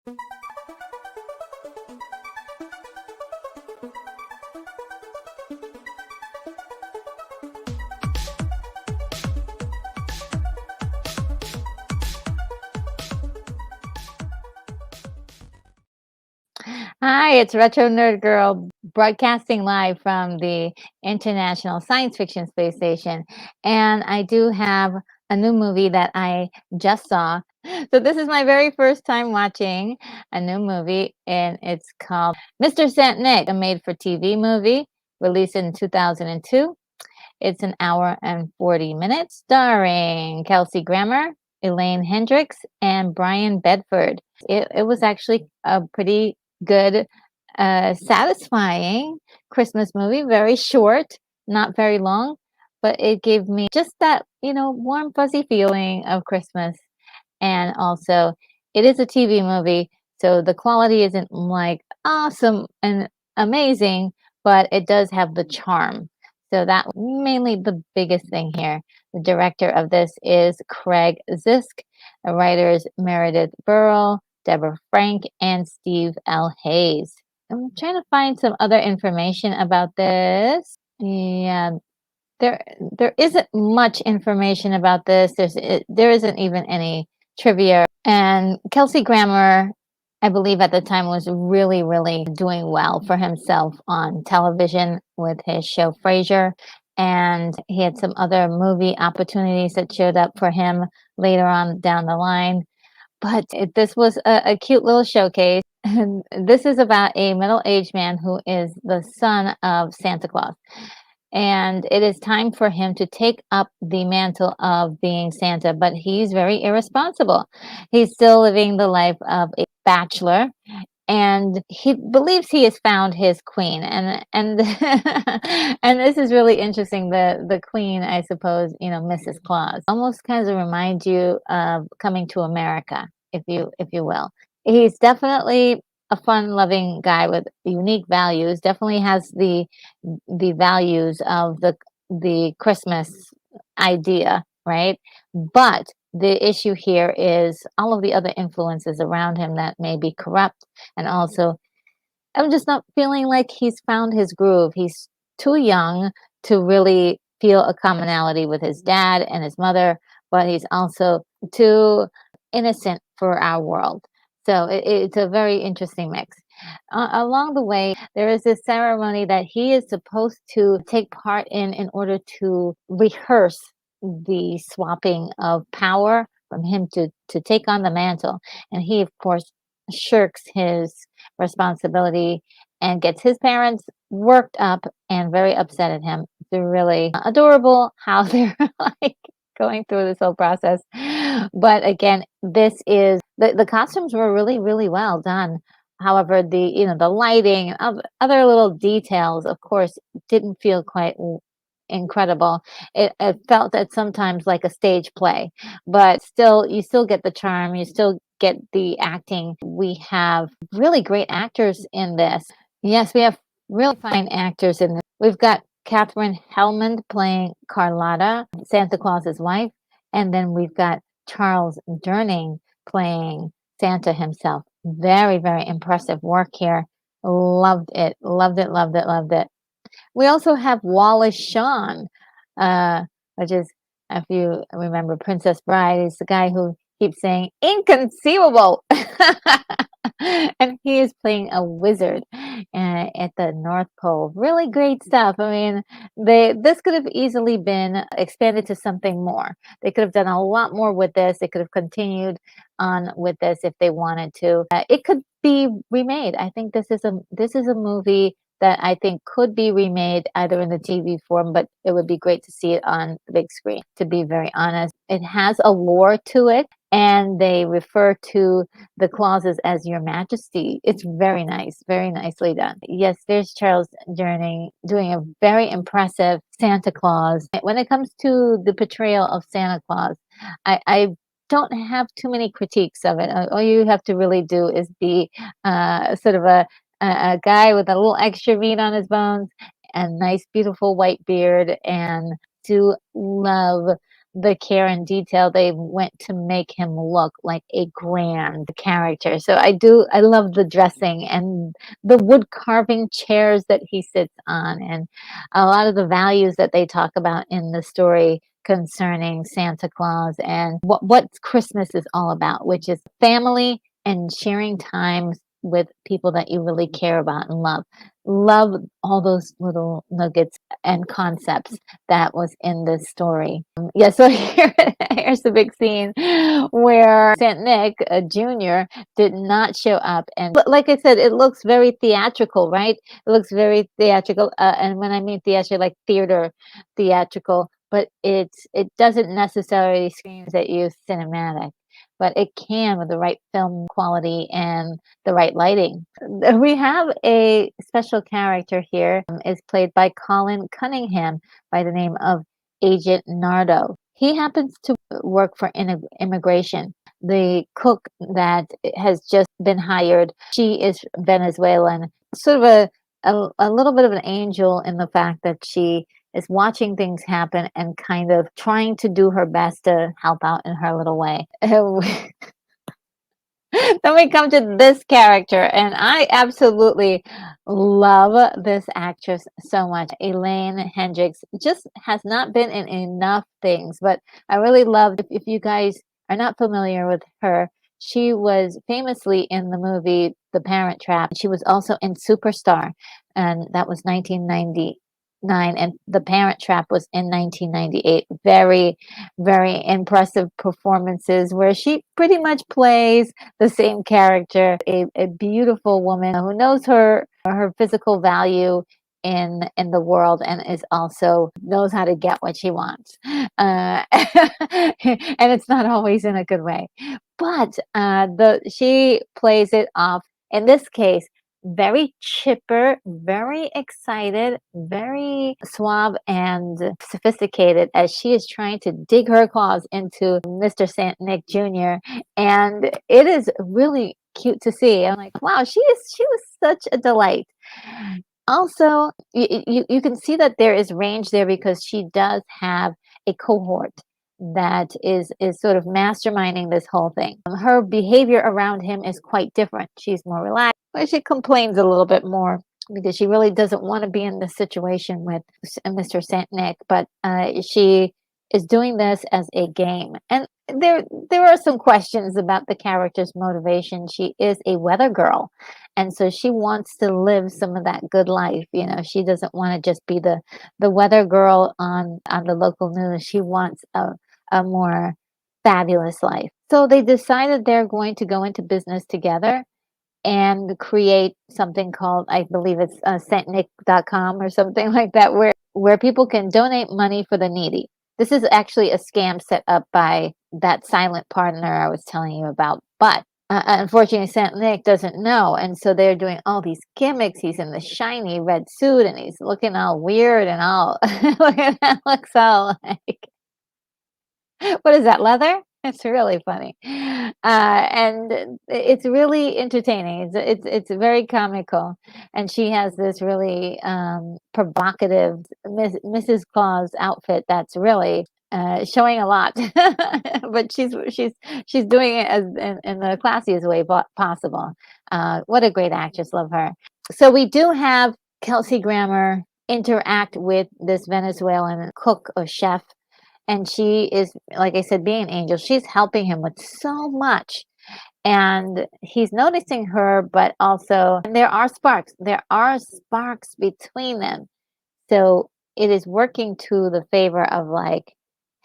Hi, it's Retro Nerd Girl broadcasting live from the International Science Fiction Space Station. And I do have a new movie that I just saw. So, this is my very first time watching a new movie, and it's called Mr. Saint Nick, a made for TV movie released in 2002. It's an hour and 40 minutes, starring Kelsey Grammer, Elaine Hendricks, and Brian Bedford. It was actually a pretty good, satisfying Christmas movie, very short, not very long, but it gave me just that, warm, fuzzy feeling of Christmas. And also, it is a TV movie, so the quality isn't like awesome and amazing, but it does have the charm. So that mainly the biggest thing here. The director of this is Craig Zisk. The writers Meredith Burrell, Deborah Frank, and Steve L. Hayes. I'm trying to find some other information about this. Yeah, there there isn't much information about this. There isn't even any trivia. And Kelsey Grammer, I believe at the time was really, really doing well for himself on television with his show Frasier. And he had some other movie opportunities that showed up for him later on down the line. But this was a cute little showcase. And this is about a middle-aged man who is the son of Santa Claus, and it is time for him to take up the mantle of being Santa, but he's very irresponsible. He's still living the life of a bachelor, and he believes he has found his queen. And and this is really interesting. The queen, I suppose, Mrs. Claus, almost kind of reminds you of Coming to America, if you will. He's definitely a fun-loving guy with unique values. Definitely has the values of the Christmas idea, right? But the issue here is all of the other influences around him that may be corrupt. And also, I'm just not feeling like he's found his groove. He's too young to really feel a commonality with his dad and his mother, but he's also too innocent for our world. So it's a very interesting mix. Along the way, there is this ceremony that he is supposed to take part in order to rehearse the swapping of power from him to take on the mantle. And he, of course, shirks his responsibility and gets his parents worked up and very upset at him. They're really adorable how they're like going through this whole process. But again, this is the costumes were really, really well done. However, the lighting of other little details, of course, didn't feel quite incredible. It felt at sometimes like a stage play, but still, you still get the charm. You still get the acting. We have really great actors in this. Yes, we have really fine actors in this. We've got Catherine Hellman playing Carlotta, Santa Claus's wife, and then we've got Charles Durning playing Santa himself. Very, very impressive work here. Loved it, loved it, loved it, loved it. We also have Wallace Shawn, uh, which is, if you remember Princess Bride, he's the guy who keeps saying inconceivable. And he is playing a wizard at the North Pole. Really great stuff. I mean, this could have easily been expanded to something more. They could have done a lot more with this. They could have continued on with this if they wanted to. It could be remade. I think this is a movie that I think could be remade either in the TV form, but it would be great to see it on the big screen, to be very honest. It has a lore to it, and they refer to the clauses as Your Majesty. It's very nice, very nicely done. Yes, there's Charles Durning doing a very impressive Santa Claus. When it comes to the portrayal of Santa Claus, I don't have too many critiques of it. All you have to really do is be sort of a guy with a little extra meat on his bones and nice, beautiful white beard, and to love the care and detail they went to make him look like a grand character. So I love the dressing and the wood carving chairs that he sits on, and a lot of the values that they talk about in the story concerning Santa Claus and what Christmas is all about, which is family and sharing times with people that you really care about and love. Love all those little nuggets and concepts that was in this story. Yeah, so here's the big scene where Saint Nick Jr. did not show up, and like I said, it looks very theatrical, right? It looks very theatrical, and when I mean theatrical, like theatrical, but it doesn't necessarily screams at you cinematic, but it can with the right film quality and the right lighting. We have a special character here, is played by Colin Cunningham by the name of Agent Nardo. He happens to work for immigration. The cook that has just been hired, she is Venezuelan, sort of a little bit of an angel in the fact that she is watching things happen and kind of trying to do her best to help out in her little way. Then we come to this character, and I absolutely love this actress so much. Elaine Hendricks just has not been in enough things, but I really love, if you guys are not familiar with her, she was famously in the movie The Parent Trap. She was also in Superstar, and that was 1999, and The Parent Trap was in 1998. Very, very impressive performances where she pretty much plays the same character, a beautiful woman who knows her physical value in the world and is also knows how to get what she wants. And it's not always in a good way. But the she plays it off in this case very chipper, very excited, very suave and sophisticated as she is trying to dig her claws into Mr. Saint Nick Jr. And it is really cute to see. I'm like, wow, she was such a delight. Also, you can see that there is range there because she does have a cohort that is sort of masterminding this whole thing. Her behavior around him is quite different. She's more relaxed, but she complains a little bit more because she really doesn't want to be in this situation with Mr. Saint Nick, but she is doing this as a game. And there are some questions about the character's motivation. She is a weather girl, and so she wants to live some of that good life. You know, she doesn't want to just be the weather girl on the local news. She wants a more fabulous life. So they decided they're going to go into business together and create something called, I believe it's saintnick.com or something like that, where people can donate money for the needy. This is actually a scam set up by that silent partner I was telling you about. But unfortunately, Saint Nick doesn't know. And so they're doing all these gimmicks. He's in the shiny red suit and he's looking all weird and all, look at that, looks all like, what is that, leather? It's really funny. And it's really entertaining. It's very comical. And she has this really provocative Mrs. Claus outfit that's really showing a lot. But she's doing it as in the classiest way possible. What a great actress, love her. So we do have Kelsey Grammer interact with this Venezuelan cook or chef, and she is, like I said, being an angel. She's helping him with so much, and he's noticing her, but also and there are sparks between them. So it is working to the favor of, like,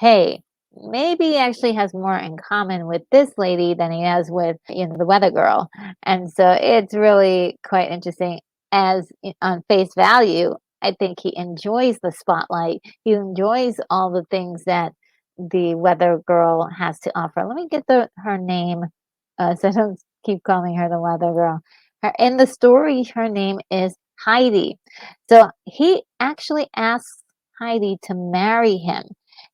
hey, maybe he actually has more in common with this lady than he has with, the weather girl. And so it's really quite interesting. As on face value, I think he enjoys the spotlight. He enjoys all the things that the weather girl has to offer. Let me get her name, so I don't keep calling her the weather girl. In the story, her name is Heidi. So he actually asks Heidi to marry him,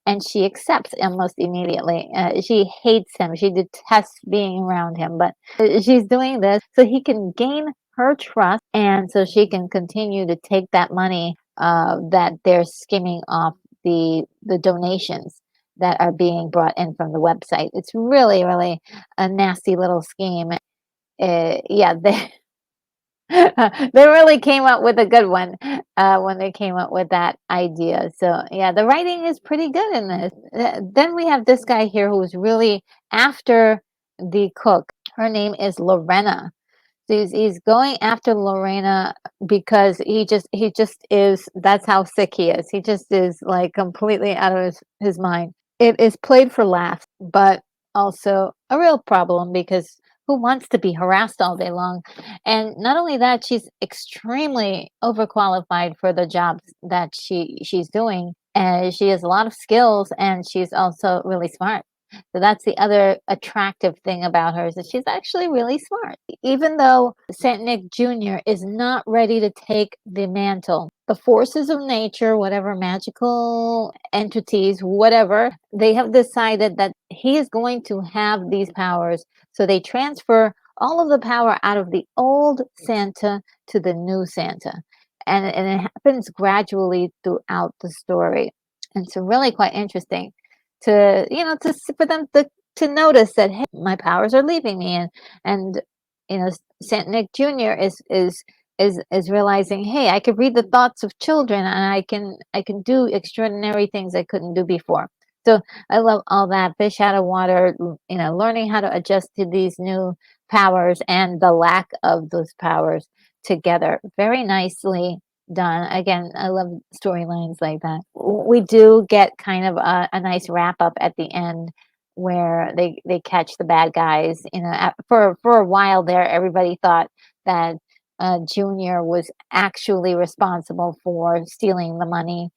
and she accepts almost immediately. She hates him. She detests being around him, but she's doing this so he can gain her trust, and so she can continue to take that money that they're skimming off the donations that are being brought in from the website. It's really, really a nasty little scheme. Yeah, they they really came up with a good one when they came up with that idea. So yeah, the writing is pretty good in this. Then we have this guy here who's really after the cook. Her name is Lorena. So he's going after Lorena because he just is, that's how sick he is. He just is like completely out of his mind. It is played for laughs, but also a real problem because who wants to be harassed all day long? And not only that, she's extremely overqualified for the jobs that she's doing. And she has a lot of skills and she's also really smart. So that's the other attractive thing about her is that she's actually really smart. Even though Saint Nick Jr. is not ready to take the mantle, the forces of nature, whatever magical entities, whatever, they have decided that he is going to have these powers. So they transfer all of the power out of the old Santa to the new Santa. And it happens gradually throughout the story. And it's really quite interesting to for them to notice that, hey, my powers are leaving me, and Saint Nick Jr. is realizing, hey, I could read the thoughts of children and I can do extraordinary things I couldn't do before. So I love all that fish out of water, learning how to adjust to these new powers and the lack of those powers together. Very nicely done. Again, I love storylines like that. We do get kind of a nice wrap up at the end where they catch the bad guys. For a while there, everybody thought that Junior was actually responsible for stealing the money,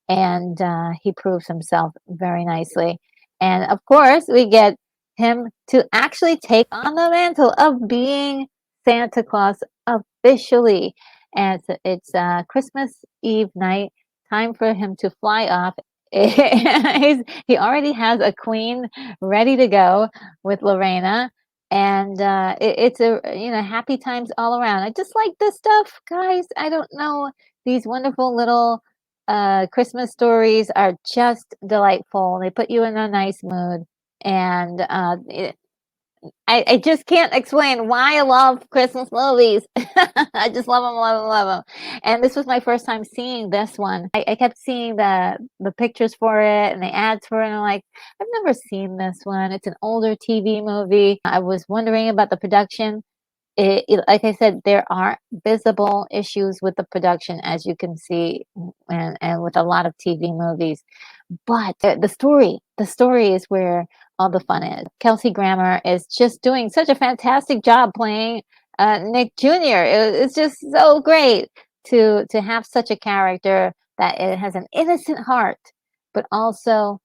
and he proves himself very nicely. And of course, we get him to actually take on the mantle of being Santa Claus officially. And it's Christmas Eve night, time for him to fly off. He already has a queen ready to go with Lorena, and it's a happy times all around. I just like this stuff, guys. I don't know, these wonderful little Christmas stories are just delightful. They put you in a nice mood, and I just can't explain why I love Christmas movies. I just love them, love them, love them. And this was my first time seeing this one. I kept seeing the pictures for it and the ads for it, and I'm like, I've never seen this one. It's an older TV movie. I was wondering about the production. Like I said, there are visible issues with the production, as you can see, and with a lot of TV movies. But the story is where all the fun is. Kelsey Grammer is just doing such a fantastic job playing Nick Jr. It's just so great to have such a character that it has an innocent heart, but also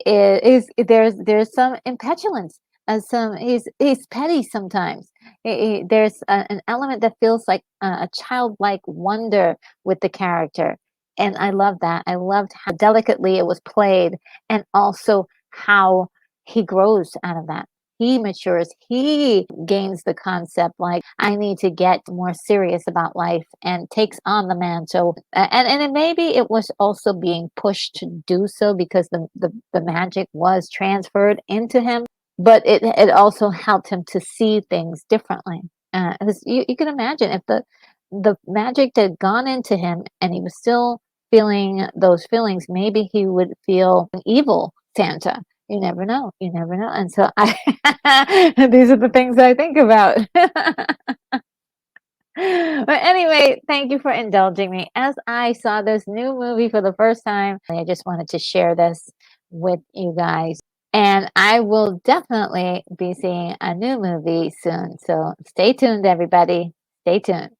there's some impetulance, and he's petty sometimes. There's an element that feels like a childlike wonder with the character, and I love that. I loved how delicately it was played, and also how he grows out of that. He matures. He gains the concept like, I need to get more serious about life, and takes on the mantle. And maybe it was also being pushed to do so because the magic was transferred into him, but it also helped him to see things differently. 'Cause you can imagine if the magic had gone into him and he was still feeling those feelings, maybe he would feel an evil Santa. You never know. You never know. And so these are the things I think about. But anyway, thank you for indulging me. As I saw this new movie for the first time, I just wanted to share this with you guys. And I will definitely be seeing a new movie soon. So stay tuned, everybody. Stay tuned.